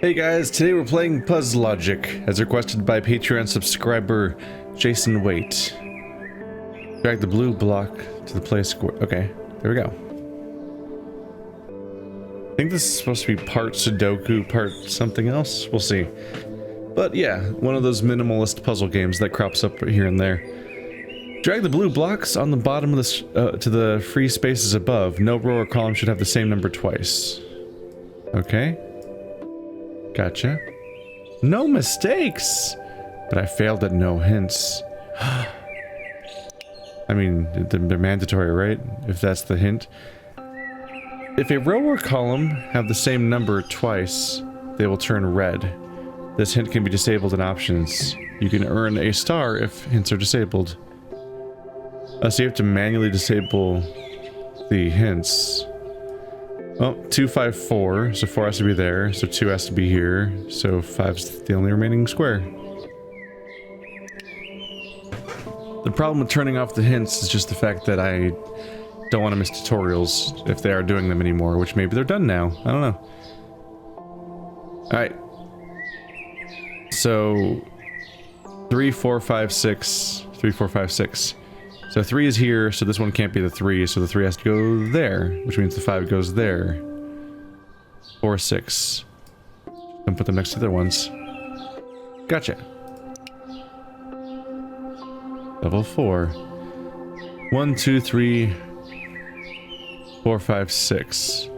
Hey guys, today we're playing Puzlogic, as requested by Patreon subscriber Jason Waite. Drag the blue block to the play square. Okay, there we go. I think this is supposed to be part Sudoku, part something else. We'll see. But yeah, one of those minimalist puzzle games that crops up here and there. Drag the blue blocks on the bottom of this to the free spaces above. No row or column should have the same number twice. Okay. Gotcha. No mistakes! But I failed at no hints. I mean, they're mandatory, right? If that's the hint. If a row or column have the same number twice, they will turn red. This hint can be disabled in options. You can earn a star if hints are disabled. So you have to manually disable the hints. Oh, 2, 5, 4. So 4 has to be there. So 2 has to be here. So 5's the only remaining square. The problem with turning off the hints is just the fact that I don't want to miss tutorials if they are doing them anymore, which maybe they're done now. I don't know. Alright. So 3, 4, 5, 6. 3, 4, 5, 6. So 3 is here, so this one can't be the 3, so the 3 has to go there, which means the 5 goes there. 4, 6. And put them next to the other ones. Gotcha. Level 4. 1, 2, 3, 4, 5, 6.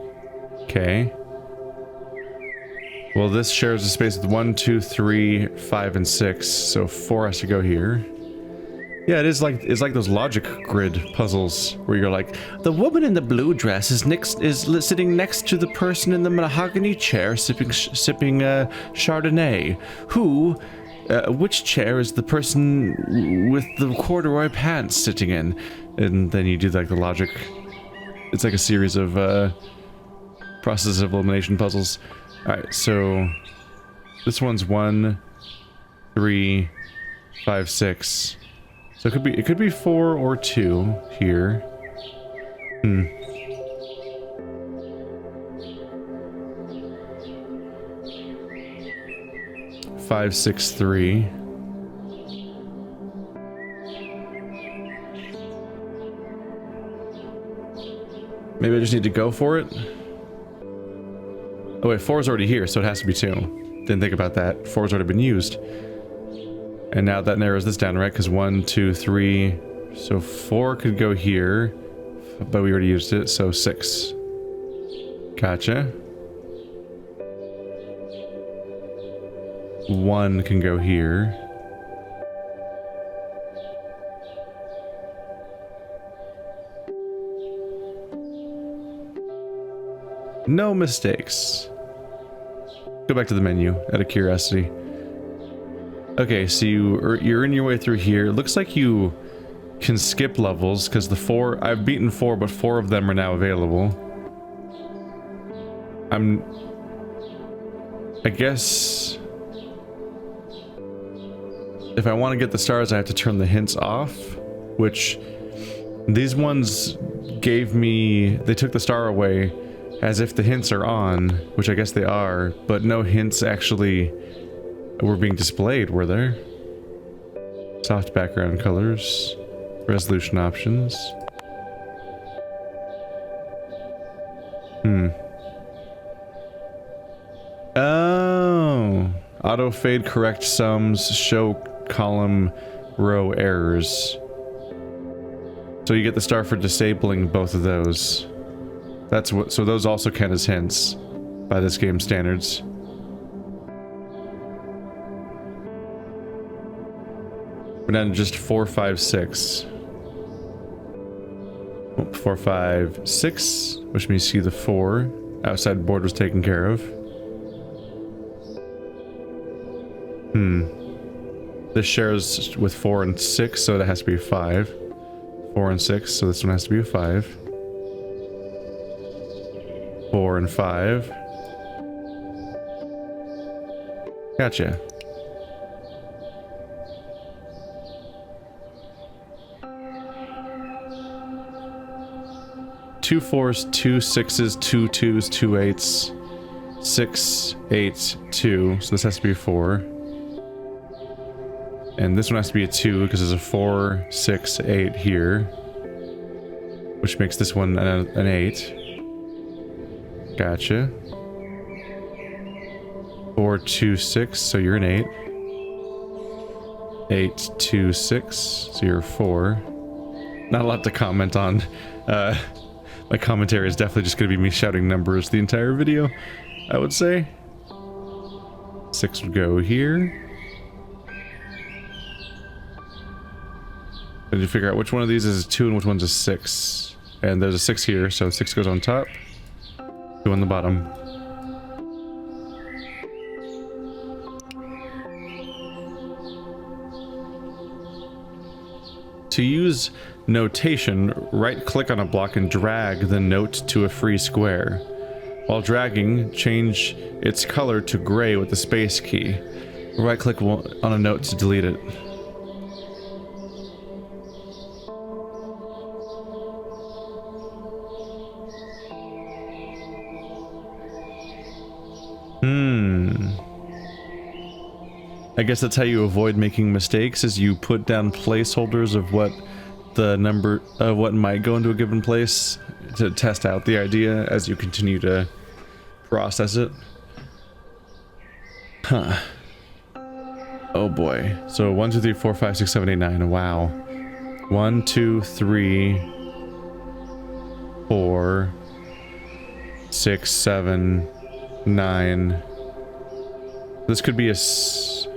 Okay. Well, this shares the space with 1, 2, 3, 5, and 6, so 4 has to go here. Yeah, it's like those logic grid puzzles where you're like, the woman in the blue dress is sitting next to the person in the mahogany chair sipping Chardonnay. Which chair is the person with the corduroy pants sitting in? And then you do like the logic. It's like a series of process of elimination puzzles. All right, so this one's 1, 3, 5, 6. So it could be 4 or 2 here. 5, 6, 3. Maybe I just need to go for it. Oh wait, 4 is already here, so it has to be 2. Didn't think about that. 4 has already been used. And now that narrows this down, right? Because 1, 2, 3... So 4 could go here, but we already used it, so 6. Gotcha. 1 can go here. No mistakes. Go back to the menu, out of curiosity. Okay, so you're in your way through here. It looks like you can skip levels, because the 4... I've beaten 4, but 4 of them are now available. I guess... If I want to get the stars, I have to turn the hints off, which... These ones gave me... They took the star away as if the hints are on, which I guess they are, but no hints actually... were being displayed, were there? Soft background colors. Resolution options. Oh! Auto fade correct sums, show column row errors. So you get the star for disabling both of those. That's what, so those also count as hints by this game's standards. We're down to just 4, 5, 6. 4, 5, 6, which means see the 4. Outside board was taken care of. This shares with 4 and 6, so that has to be a 5. 4 and 6, so this one has to be a 5. 4 and 5. Gotcha. 2 4s, 2 6s, 2 2s, 2 8s. 6, 8, 2. So this has to be a 4. And this one has to be a 2 because there's a 4, 6, 8 here. Which makes this one an 8. Gotcha. 4, 2, 6, so you're an 8. 8, 2, 6, so you're a 4. Not a lot to comment on. My commentary is definitely just going to be me shouting numbers the entire video, I would say. 6 would go here. And you figure out which one of these is a 2 and which one's a 6. And there's a 6 here, so 6 goes on top, 2 on the bottom. To use notation, right-click on a block and drag the note to a free square. While dragging, change its color to gray with the space key. Right-click on a note to delete it. I guess that's how you avoid making mistakes, is you put down placeholders of what the number of what might go into a given place to test out the idea as you continue to process it. Huh. Oh boy. So 1, 2, 3, 4, 5, 6, 7, 8, 9. Wow. 1, 2, 3, 4, 6, 7, 9. This could be a 6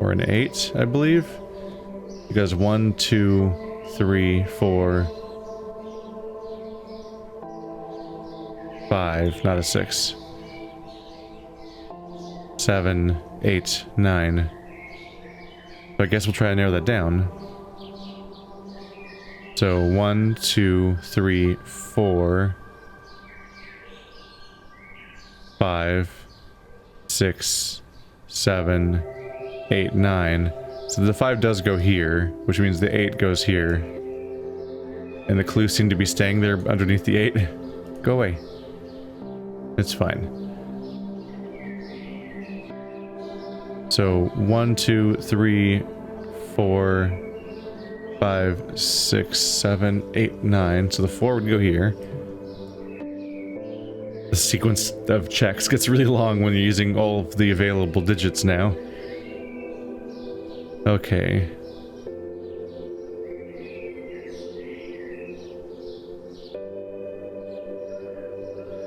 or an 8, I believe. Because 1, 2, 3, 4, 5, not a 6. 7, 8, 9. So I guess we'll try to narrow that down. So 1, 2, 3, 4, 5, 6, 7, 8, 9. So the 5 does go here, which means the 8 goes here. And the clues seem to be staying there underneath the 8. Go away. It's fine. So 1, 2, 3, 4, 5, 6, 7, 8, 9. So the 4 would go here. The sequence of checks gets really long when you're using all of the available digits now. Okay.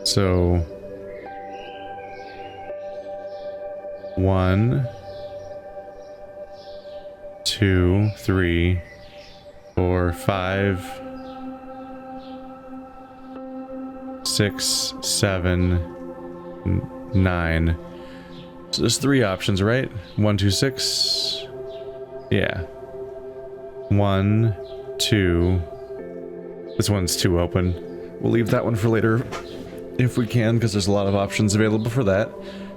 So 1, 2, 3, 4, 5, 6, 7, 9. So there's 3 options, right? 1, 2, 6. Yeah. 1, 2. This one's too open. We'll leave that one for later if we can, because there's a lot of options available for that.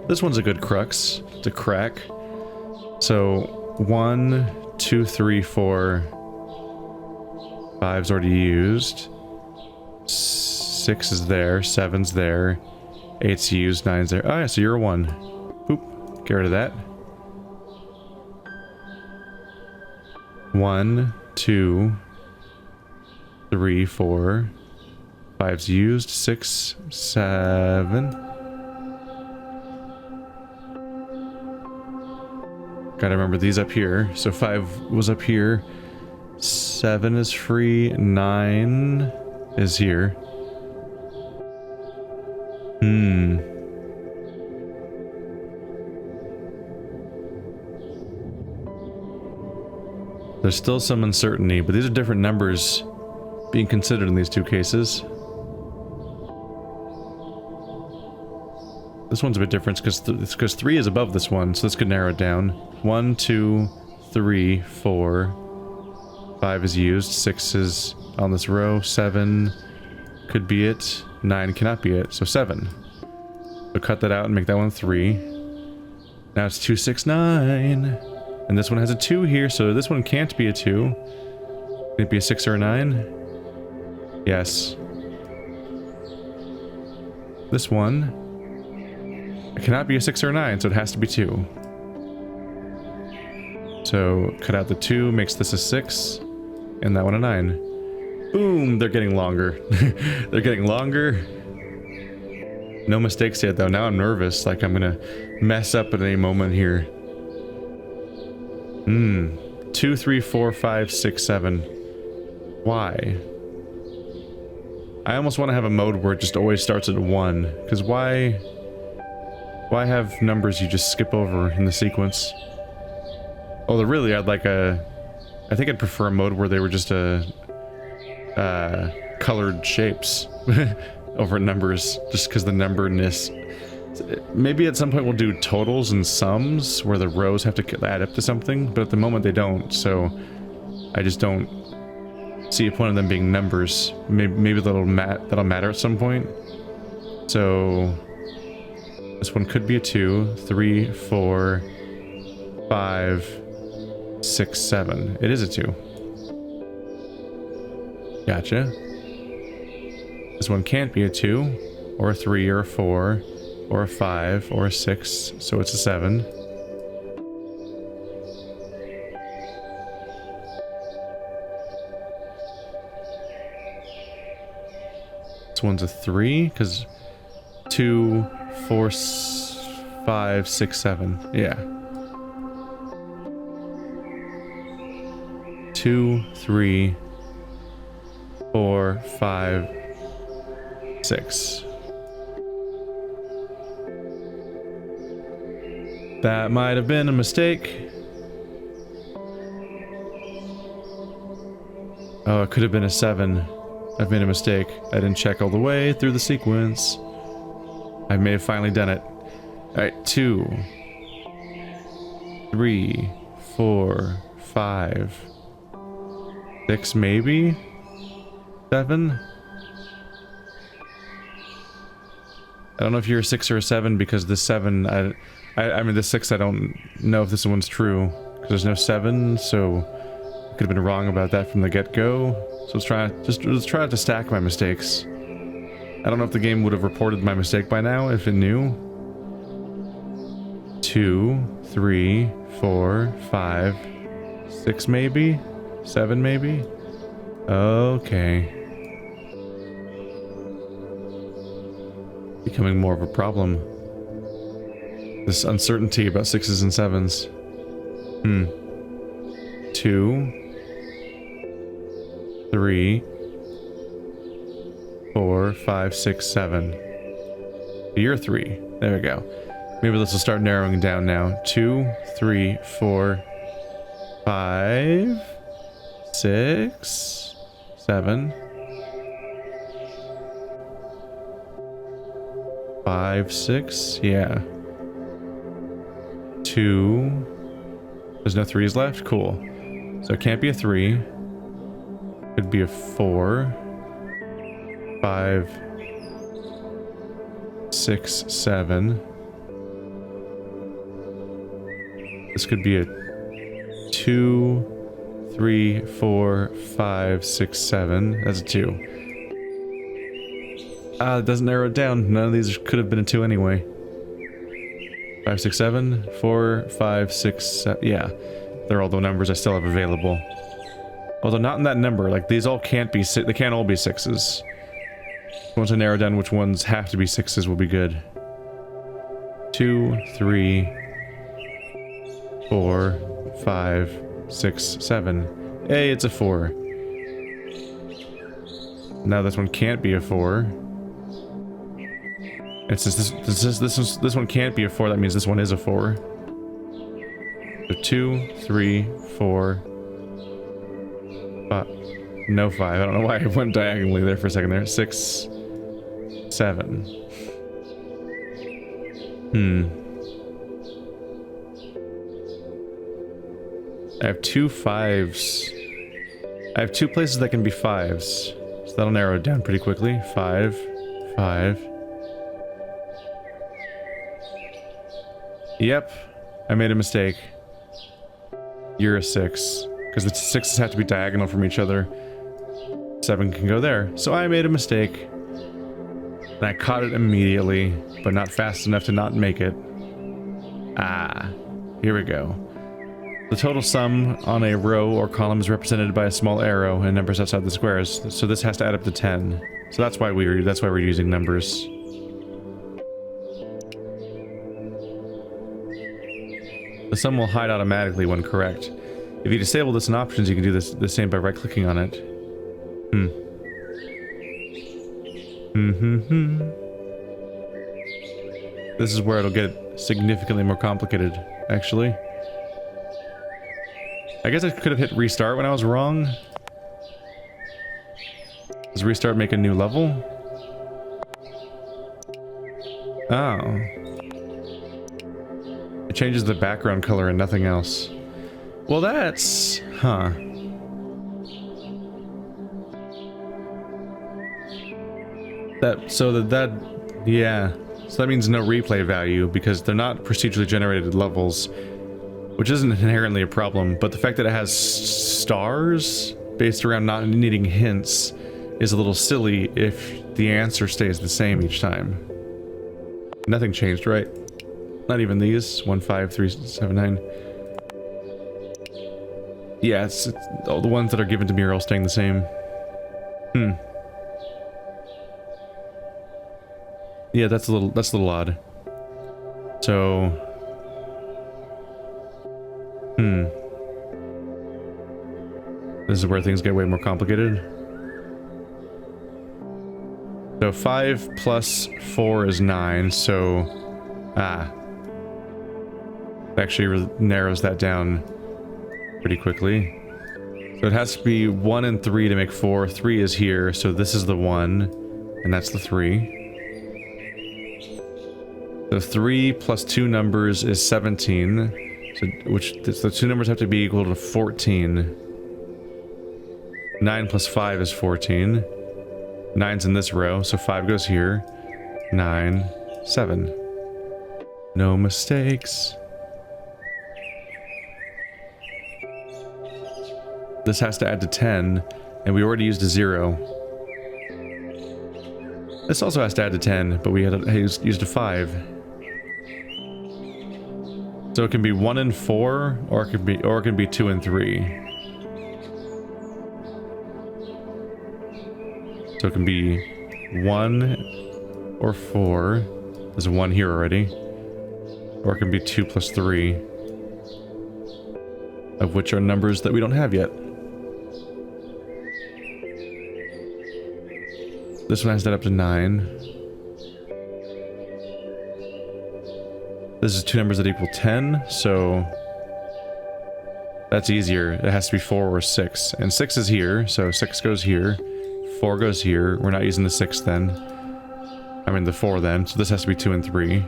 This one's a good crux to crack. So 1, 2, 3, 4. 5's already used. 6 is there. 7's there. 8's used. 9's there. Oh yeah, so you're a 1. Boop. Get rid of that. 1, 2, 3, 4. 5's used. 6, 7. Gotta remember these up here. So 5 was up here. 7 is free. 9 is here. There's still some uncertainty, but these are different numbers being considered in these two cases. This one's a bit different because 3 is above this one, so this could narrow it down. 1, 2, 3, 4. 5 is used. 6 is on this row. 7 could be it. 9 cannot be it, so 7. So cut that out and make that one 3. Now it's 2, 6, 9. And this one has a 2 here, so this one can't be a 2. Can it be a 6 or a 9? Yes. This one. It cannot be a 6 or a 9, so it has to be 2. So cut out the 2, makes this a 6, and that one a 9. Boom! They're getting longer. They're getting longer. No mistakes yet, though. Now I'm nervous, like I'm gonna mess up at any moment here. 2, 3, 4, 5, 6, 7. Why? I almost want to have a mode where it just always starts at 1, because why have numbers you just skip over in the sequence? Although really, I think I'd prefer a mode where they were just colored shapes over numbers, just because the numberness. Maybe at some point we'll do totals and sums where the rows have to add up to something, but at the moment they don't, so I just don't see a point of them being numbers. Maybe that'll matter at some point. So this one could be a 2, 3, 4, 5, 6, 7. It is a 2. Gotcha. This one can't be a 2, or a 3, or a 4, or a 5, or a 6, so it's a 7. This one's a 3, because 2, 4, 5, 6, 7. Yeah. 2, 3, 4, 5, 6. That might have been a mistake. Oh, it could have been a 7. I've made a mistake. I didn't check all the way through the sequence. I may have finally done it. Alright, 2, 3, 4, 5, 6 maybe? 7? I don't know if you're a 6 or a 7 because the 7, I mean the 6 I don't know if this one's true. Because there's no 7, so I could have been wrong about that from the get-go. So let's try to stack my mistakes. I don't know if the game would have reported my mistake by now if it knew. 2, 3, 4, 5, 6 maybe? 7 maybe? Okay. Becoming more of a problem. This uncertainty about 6s and 7s. 2, 3, 4, 5, 6, 7. You're 3. There we go. Maybe this will start narrowing down now. 2, 3, 4, 5, 6, 7. 5, 6, yeah. 2. There's no 3s left? Cool. So it can't be a 3. Could be a 4. 5, 6, 7. This could be a 2, 3, 4, 5, 6, 7. That's a 2. It doesn't narrow it down. None of these could have been a 2 anyway. 5, 6, 7, 4, 5, 6, 7. Yeah, they're all the numbers I still have available. Although not in that number. Like these all can't be. They can't all be 6s. Once I narrow down which ones have to be 6s, will be good. 2, 3, 4, 5, 6, 7. Hey, it's a 4. Now this one can't be a 4. It's just this one can't be a 4. That means this one is a 4. So 2, 3, 4. No 5. I don't know why I went diagonally there for a second there. 6, 7. I have 2 5s. I have 2 places that can be 5s. So that'll narrow it down pretty quickly. 5, 5. Yep, I made a mistake. You're a 6. Because the 6s have to be diagonal from each other. 7 can go there. So I made a mistake. And I caught it immediately, but not fast enough to not make it. Ah, here we go. The total sum on a row or column is represented by a small arrow and numbers outside the squares. So this has to add up to 10. So that's why we're using numbers. The sum will hide automatically when correct. If you disable this in options, you can do the same by right-clicking on it. This is where it'll get significantly more complicated, actually. I guess I could have hit restart when I was wrong. Does restart make a new level? Oh. It changes the background color and nothing else. Well, that's... huh. Yeah. So that means no replay value, because they're not procedurally generated levels, which isn't inherently a problem, but the fact that it has stars based around not needing hints is a little silly if the answer stays the same each time. Nothing changed, right? Not even these. 1, 5, 3, 7, 9. Yeah, it's all the ones that are given to me are all staying the same. Yeah, that's a little odd. So, this is where things get way more complicated. So 5 plus 4 is 9, so... actually narrows that down pretty quickly. So it has to be 1 and 3 to make 4. 3 is here, so this is the 1, and that's the 3. So 3 plus 2 numbers is 17, so the 2 numbers have to be equal to 14. 9 plus 5 is 14. 9's in this row, so 5 goes here. 9, 7. No mistakes. This has to add to 10, and we already used a 0. This also has to add to 10, but we used a 5. So it can be 1 and 4, or it can be 2 and 3. So it can be 1 or 4. There's a 1 here already. Or it can be 2 plus 3. Of which are numbers that we don't have yet. This one has that up to 9. This is 2 numbers that equal 10, so... that's easier. It has to be 4 or 6. And 6 is here, so 6 goes here. 4 goes here. We're not using the 6 then. I mean the 4 then, so this has to be 2 and 3.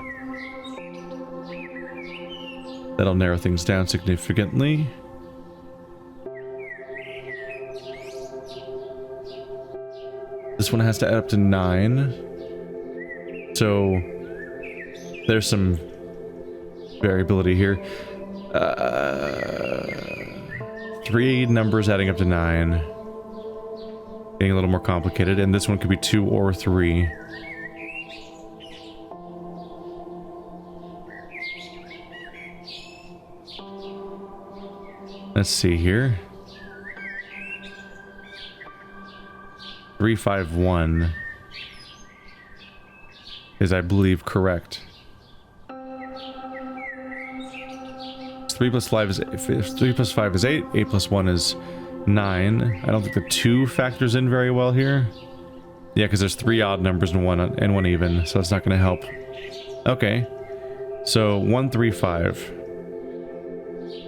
That'll narrow things down significantly. This one has to add up to 9. So there's some variability here. 3 numbers adding up to 9. Getting a little more complicated, and this one could be 2 or 3. Let's see here. 351 is, I believe, correct. 3 plus 5 is 3 plus 5 is 8. 8 plus 1 is 9. I don't think the 2 factors in very well here. Yeah, because there's 3 odd numbers and one even, so it's not going to help. Okay, so 135.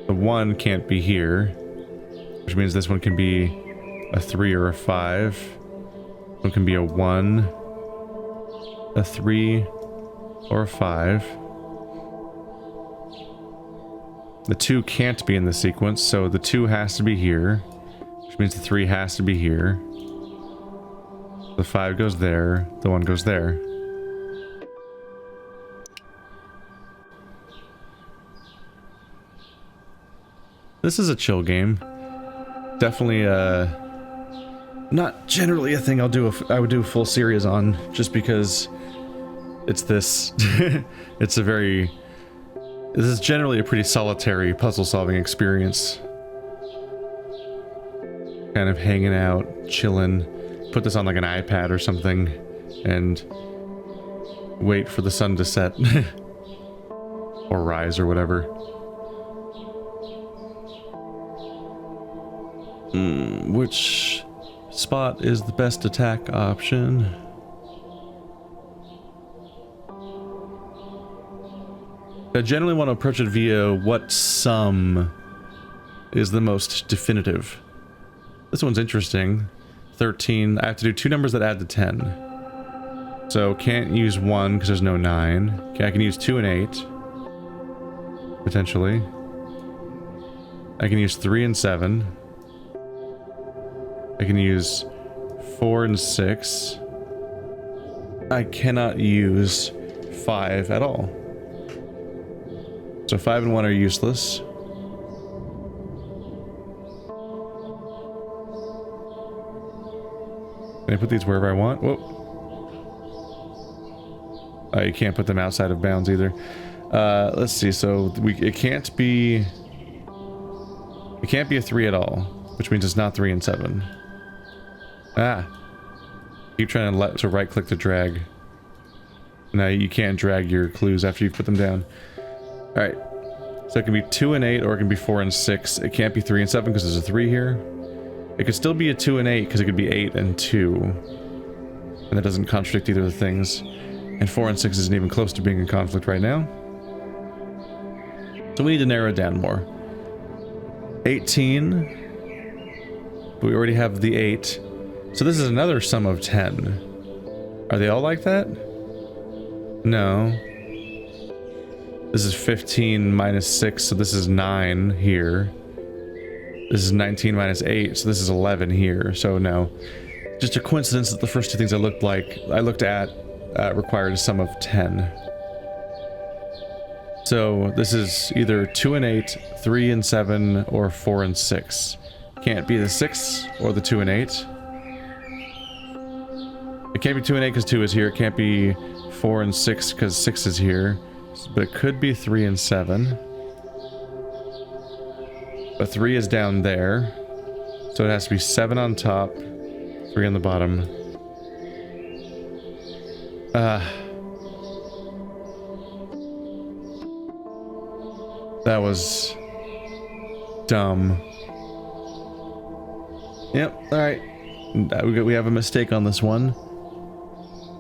The 1 can't be here, which means this one can be a 3 or a 5. One can be a 1, a 3, or a 5. The 2 can't be in the sequence, so the 2 has to be here, which means the 3 has to be here. The 5 goes there, the 1 goes there. This is a chill game. Definitely Not generally a thing I would do a full series on, just because it's this. This is generally a pretty solitary puzzle solving experience. Kind of hanging out, chilling, put this on like an iPad or something, and wait for the sun to set. Or rise or whatever. Which spot is the best attack option? I generally want to approach it via what sum is the most definitive. This one's interesting. 13. I have to do 2 numbers that add to 10. So can't use 1 because there's no 9. Okay, I can use 2 and 8. Potentially. I can use 3 and 7. I can use 4 and 6. I cannot use 5 at all. So 5 and 1 are useless. Can I put these wherever I want? Whoa. Oh, you can't put them outside of bounds either. Let's see. So it can't be a 3 at all, which means it's not 3 and 7. Ah. Keep trying to right click to drag. No, you can't drag your clues after you put them down. Alright. So it can be 2 and 8, or it can be 4 and 6. It can't be 3 and 7 because there's a 3 here. It could still be a 2 and 8 because it could be 8 and 2. And that doesn't contradict either of the things. And 4 and 6 isn't even close to being in conflict right now. So we need to narrow it down more. 18. But we already have the 8. So this is another sum of 10. Are they all like that? No. This is 15 minus 6, so this is 9 here. This is 19 minus 8, so this is 11 here. So no. Just a coincidence that the first 2 things I looked at required a sum of 10. So this is either 2 and 8, 3 and 7, or 4 and 6. Can't be the 6 or the 2 and 8. It can't be 2 and 8 because 2 is here. It can't be 4 and 6 because 6 is here. But it could be 3 and 7. But 3 is down there. So it has to be 7 on top, 3 on the bottom. That was dumb. Yep, alright. We have a mistake on this one.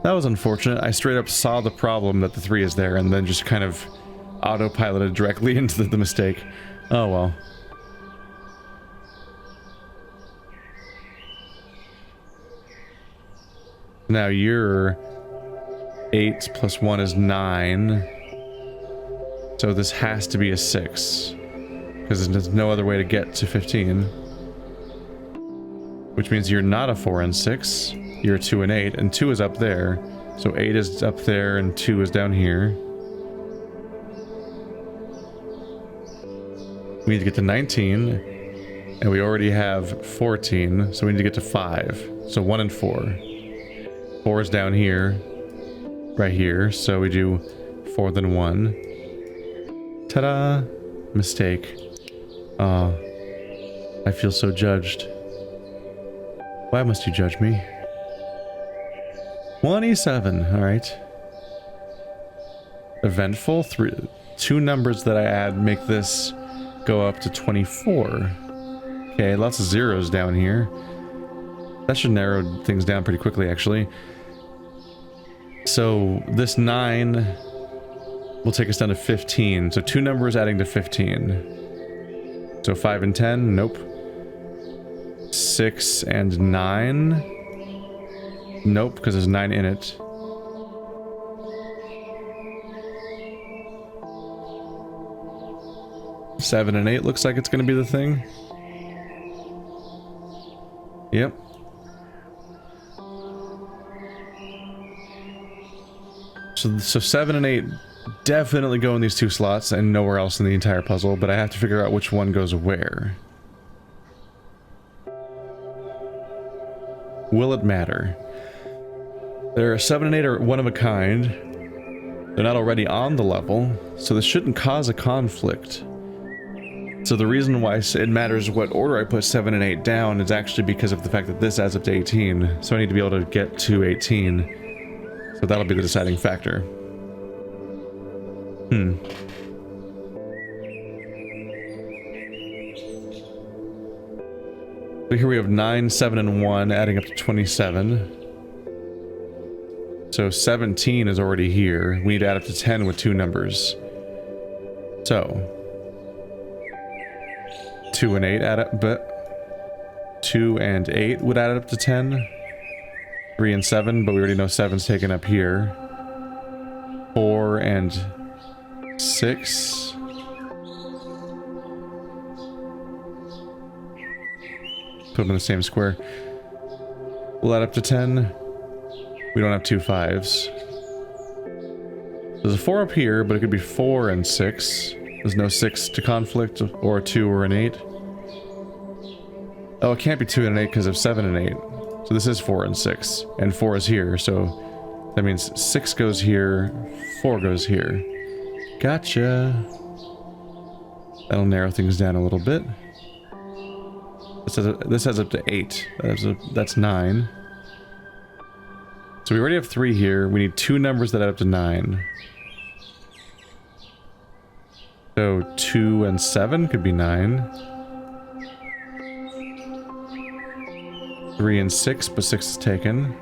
That was unfortunate. I straight up saw the problem that the 3 is there and then just kind of autopiloted directly into the mistake. Oh well. Now you're 8 plus 1 is 9. So this has to be a 6. Because there's no other way to get to 15. Which means you're not a 4 and 6. You're a 2 and 8. And 2 is up there. So 8 is up there and 2 is down here. We need to get to 19. And we already have 14. So we need to get to 5. So 1 and 4. 4 is down here. Right here. So we do 4 then 1. Ta-da! Mistake. Ah, I feel so judged. Why must you judge me? 27, alright. Eventful. 2 numbers that I add make this go up to 24. Okay, lots of zeros down here. That should narrow things down pretty quickly, actually. So this 9 will take us down to 15. So 2 numbers adding to 15. So 5 and 10, nope. 6 and 9. Nope, because there's 9 in it. Seven and 8 looks like it's going to be the thing. Yep. So 7 and 8 definitely go in these 2 slots and nowhere else in the entire puzzle, but I have to figure out which one goes where. Will it matter? There are 7 and 8 are one of a kind. They're not already on the level, so this shouldn't cause a conflict. So the reason why it matters what order I put 7 and 8 down is actually because of the fact that this adds up to 18. So I need to be able to get to 18. So that'll be the deciding factor. So here we have 9, 7, and 1 adding up to 27. So 17 is already here. We need to add up to 10 with 2 numbers. So 2 and 8 add up, but 2 and 8 would add up to 10. 3 and 7, but we already know 7's taken up here. 4 and 6. Put them in the same square. We'll add up to 10. We don't have 2 5s. There's a 4 up here, but it could be 4 and 6. There's no 6 to conflict, or a 2 or an 8. Oh, it can't be 2 and an 8 because of 7 and 8. So this is 4 and 6. And 4 is here, so that means 6 goes here, 4 goes here. Gotcha. That'll narrow things down a little bit. This has up to 8. That's 9. So we already have 3 here. We need 2 numbers that add up to 9. So 2 and 7 could be 9. 3 and 6, but 6 is taken.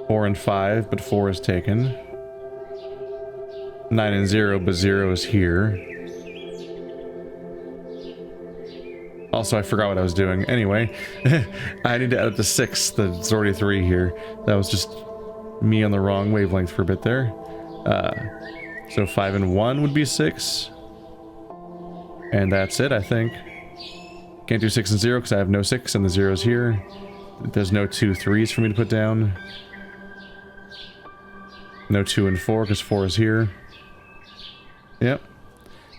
4 and 5, but 4 is taken. 9 and 0, but 0 is here. Also, I forgot what I was doing. Anyway, I need to add up to 6. There's already 3 here. That was just me on the wrong wavelength for a bit there. So 5 and 1 would be 6. And that's it, I think. Can't do 6 and 0 because I have no 6 and the 0's here. There's no 2 3s for me to put down. No 2 and 4 because 4 is here. Yep.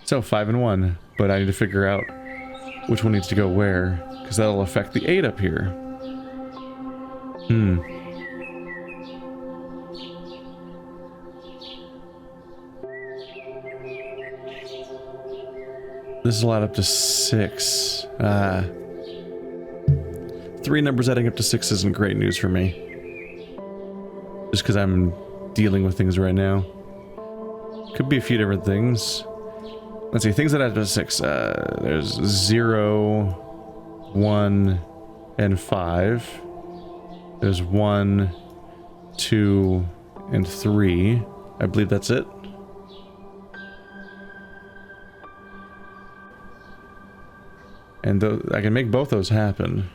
So 5 and 1. But I need to figure out which one needs to go where, because that'll affect the 8 up here. This will add up to 6. 3 numbers adding up to 6 isn't great news for me. Just because I'm dealing with things right now. Could be a few different things. Let's see, things that add up to 6. There's 0, 1, and 5. There's 1, 2, and 3. I believe that's it. And I can make both those happen.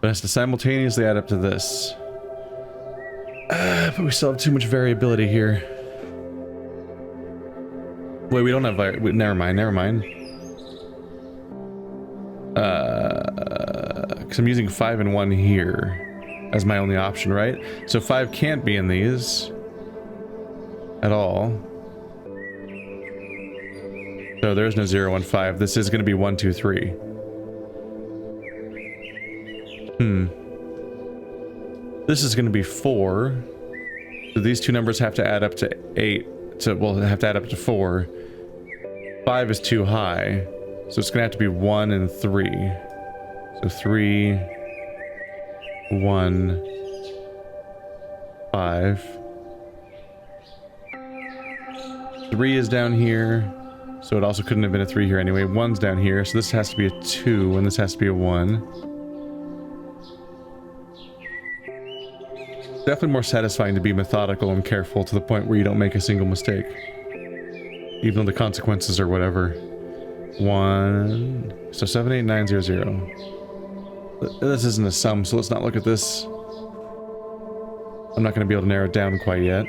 But it has to simultaneously add up to this. But we still have too much variability here. Wait, we don't have never mind. Because I'm using 5 and 1 here as my only option, right? So 5 can't be in these at all. So there's no 0, 1, 5. This is going to be 1, 2, 3. This is going to be 4. So these 2 numbers have to add up to 8. Well, they have to add up to 4. 5 is too high. So it's going to have to be 1 and 3. So 3, 1, 5. 3 is down here. So it also couldn't have been a 3 here anyway. 1's down here. So this has to be a 2 and this has to be a 1. Definitely more satisfying to be methodical and careful to the point where you don't make a single mistake. Even though the consequences are whatever. 1. So 7, 8, 9, 0, 0. This isn't a sum, so let's not look at this. I'm not going to be able to narrow it down quite yet.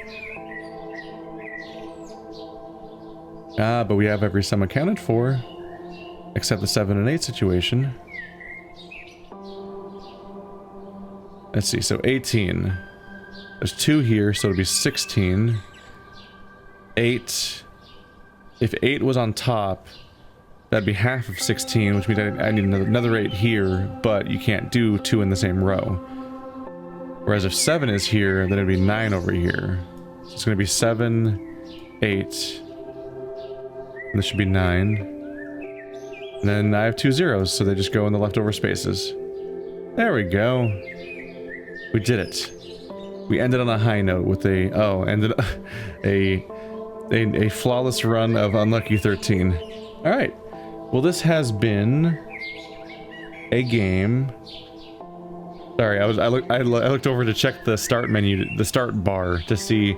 But we have every sum accounted for. Except the 7 and 8 situation. Let's see, so 18. There's 2 here, so it'll be 16. 8. If 8 was on top, that'd be half of 16, which means I need another 8 here, but you can't do 2 in the same row. Whereas if 7 is here, then it'd be 9 over here. So it's going to be 7, 8. And this should be 9. And then I have 2 zeros, so they just go in the leftover spaces. There we go. We did it. We ended on a high note with a flawless run of Unlucky 13. All right. Well, this has been a game. Sorry, I looked over to check the start menu, the start bar, to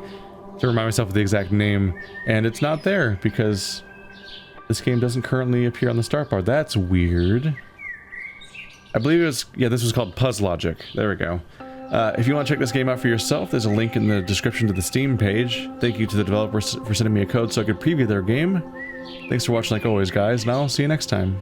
remind myself of the exact name, and it's not there because this game doesn't currently appear on the start bar. That's weird. I believe it was, yeah, this was called Puzlogic. There we go. If you want to check this game out for yourself, there's a link in the description to the Steam page. Thank you to the developers for sending me a code so I could preview their game. Thanks for watching like always, guys, and I'll see you next time.